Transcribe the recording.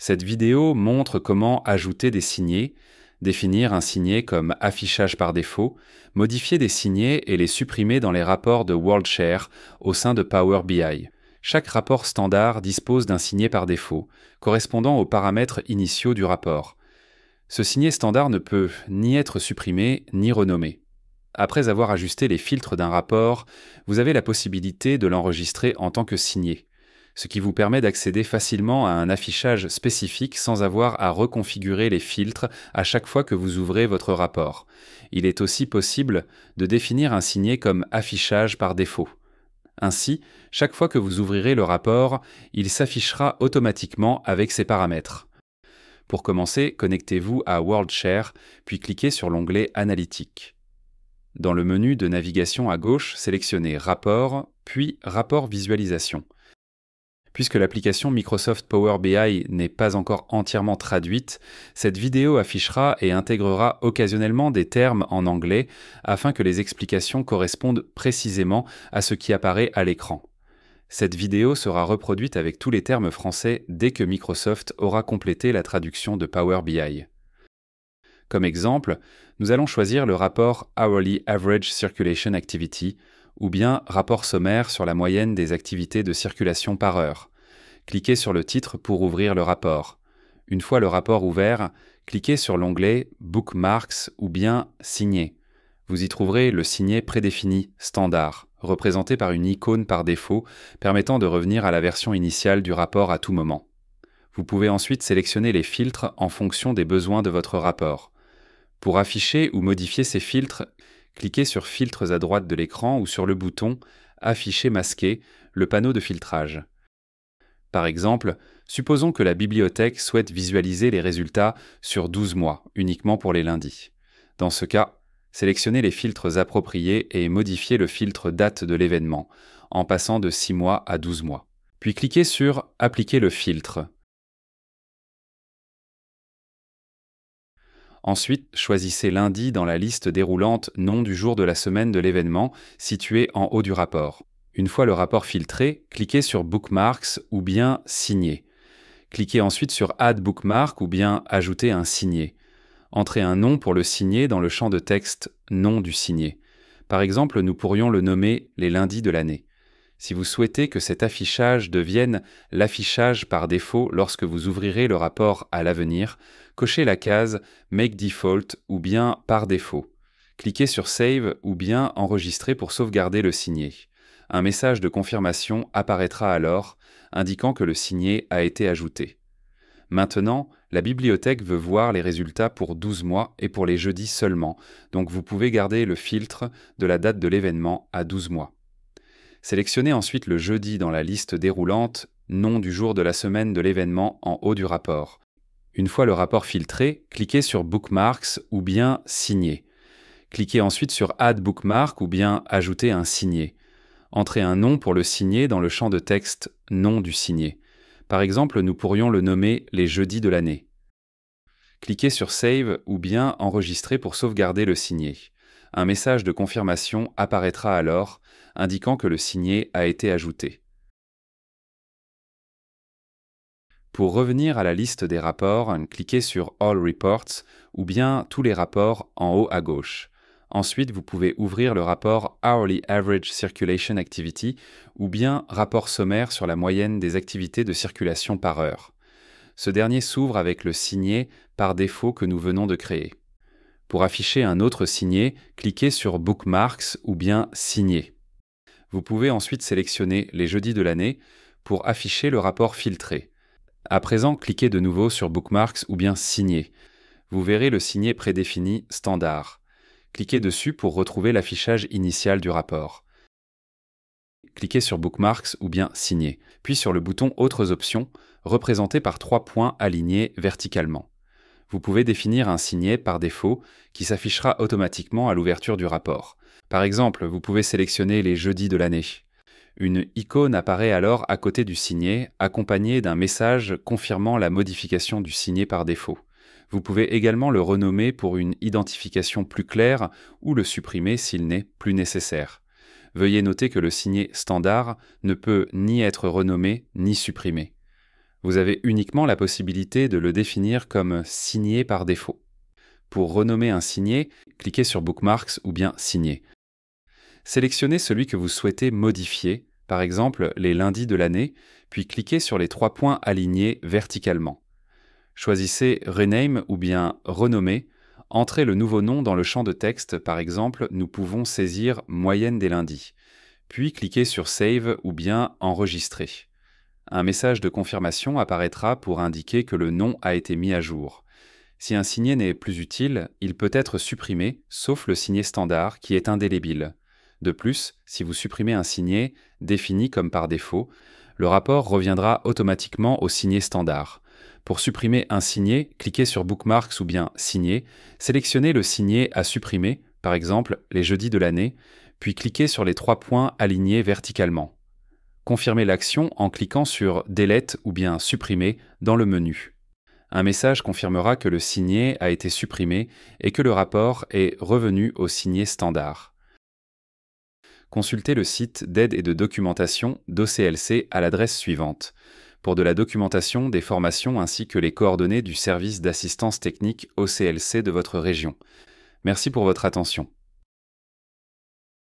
Cette vidéo montre comment ajouter des signés, définir un signet comme affichage par défaut, modifier des signets et les supprimer dans les rapports de WorldShare au sein de Power BI. Chaque rapport standard dispose d'un signet par défaut, correspondant aux paramètres initiaux du rapport. Ce signet standard ne peut ni être supprimé ni renommé. Après avoir ajusté les filtres d'un rapport, vous avez la possibilité de l'enregistrer en tant que signet, ce qui vous permet d'accéder facilement à un affichage spécifique sans avoir à reconfigurer les filtres à chaque fois que vous ouvrez votre rapport. Il est aussi possible de définir un signet comme affichage par défaut. Ainsi, chaque fois que vous ouvrirez le rapport, il s'affichera automatiquement avec ces paramètres. Pour commencer, connectez-vous à WorldShare, puis cliquez sur l'onglet Analytique. Dans le menu de navigation à gauche, sélectionnez Rapport, puis Rapport Visualisation. Puisque l'application Microsoft Power BI n'est pas encore entièrement traduite, cette vidéo affichera et intégrera occasionnellement des termes en anglais afin que les explications correspondent précisément à ce qui apparaît à l'écran. Cette vidéo sera reproduite avec tous les termes français dès que Microsoft aura complété la traduction de Power BI. Comme exemple, nous allons choisir le rapport Hourly Average Circulation Activity ou bien rapport sommaire sur la moyenne des activités de circulation par heure. Cliquez sur le titre pour ouvrir le rapport. Une fois le rapport ouvert, cliquez sur l'onglet Bookmarks ou bien Signer. Vous y trouverez le signet prédéfini standard, représenté par une icône par défaut, permettant de revenir à la version initiale du rapport à tout moment. Vous pouvez ensuite sélectionner les filtres en fonction des besoins de votre rapport. Pour afficher ou modifier ces filtres, cliquez sur Filtres à droite de l'écran ou sur le bouton Afficher masqué, le panneau de filtrage. Par exemple, supposons que la bibliothèque souhaite visualiser les résultats sur 12 mois, uniquement pour les lundis. Dans ce cas, sélectionnez les filtres appropriés et modifiez le filtre date de l'événement, en passant de 6 mois à 12 mois. Puis cliquez sur Appliquer le filtre. Ensuite, choisissez lundi dans la liste déroulante nom du jour de la semaine de l'événement, située en haut du rapport. Une fois le rapport filtré, cliquez sur Bookmarks ou bien Signer. Cliquez ensuite sur Add Bookmark ou bien Ajouter un signet. Entrez un nom pour le signet dans le champ de texte Nom du signet. Par exemple, nous pourrions le nommer les lundis de l'année. Si vous souhaitez que cet affichage devienne l'affichage par défaut lorsque vous ouvrirez le rapport à l'avenir, cochez la case Make Default ou bien Par défaut. Cliquez sur Save ou bien Enregistrer pour sauvegarder le signet. Un message de confirmation apparaîtra alors, indiquant que le signet a été ajouté. Maintenant, la bibliothèque veut voir les résultats pour 12 mois et pour les jeudis seulement, donc vous pouvez garder le filtre de la date de l'événement à 12 mois. Sélectionnez ensuite le jeudi dans la liste déroulante, nom du jour de la semaine de l'événement en haut du rapport. Une fois le rapport filtré, cliquez sur Bookmarks ou bien Signer. Cliquez ensuite sur Add Bookmark ou bien Ajouter un signet. Entrez un nom pour le signet dans le champ de texte Nom du signet. Par exemple, nous pourrions le nommer les jeudis de l'année. Cliquez sur Save ou bien Enregistrer pour sauvegarder le signet. Un message de confirmation apparaîtra alors, indiquant que le signet a été ajouté. Pour revenir à la liste des rapports, cliquez sur All Reports ou bien Tous les rapports en haut à gauche. Ensuite, vous pouvez ouvrir le rapport Hourly Average Circulation Activity ou bien rapport sommaire sur la moyenne des activités de circulation par heure. Ce dernier s'ouvre avec le signet par défaut que nous venons de créer. Pour afficher un autre signet, cliquez sur Bookmarks ou bien Signer. Vous pouvez ensuite sélectionner les jeudis de l'année pour afficher le rapport filtré. À présent, cliquez de nouveau sur Bookmarks ou bien Signer. Vous verrez le signet prédéfini standard. Cliquez dessus pour retrouver l'affichage initial du rapport. Cliquez sur Bookmarks ou bien Signer, puis sur le bouton Autres options, représenté par 3 points alignés verticalement. Vous pouvez définir un signet par défaut qui s'affichera automatiquement à l'ouverture du rapport. Par exemple, vous pouvez sélectionner les jeudis de l'année. Une icône apparaît alors à côté du signet, accompagnée d'un message confirmant la modification du signet par défaut. Vous pouvez également le renommer pour une identification plus claire ou le supprimer s'il n'est plus nécessaire. Veuillez noter que le signet standard ne peut ni être renommé ni supprimé. Vous avez uniquement la possibilité de le définir comme signé par défaut. Pour renommer un signé, cliquez sur Bookmarks ou bien Signer. Sélectionnez celui que vous souhaitez modifier, par exemple les lundis de l'année, puis cliquez sur les 3 points alignés verticalement. Choisissez Rename ou bien Renommer. Entrez le nouveau nom dans le champ de texte, par exemple, nous pouvons saisir Moyenne des lundis. Puis cliquez sur Save ou bien Enregistrer. Un message de confirmation apparaîtra pour indiquer que le nom a été mis à jour. Si un signet n'est plus utile, il peut être supprimé, sauf le signet standard qui est indélébile. De plus, si vous supprimez un signet défini comme par défaut, le rapport reviendra automatiquement au signet standard. Pour supprimer un signet, cliquez sur Bookmarks ou bien Signer, sélectionnez le signet à supprimer, par exemple les jeudis de l'année, puis cliquez sur les 3 points alignés verticalement. Confirmez l'action en cliquant sur Delete ou bien Supprimer dans le menu. Un message confirmera que le signet a été supprimé et que le rapport est revenu au signet standard. Consultez le site d'aide et de documentation d'OCLC à l'adresse suivante, pour de la documentation, des formations ainsi que les coordonnées du service d'assistance technique OCLC de votre région. Merci pour votre attention.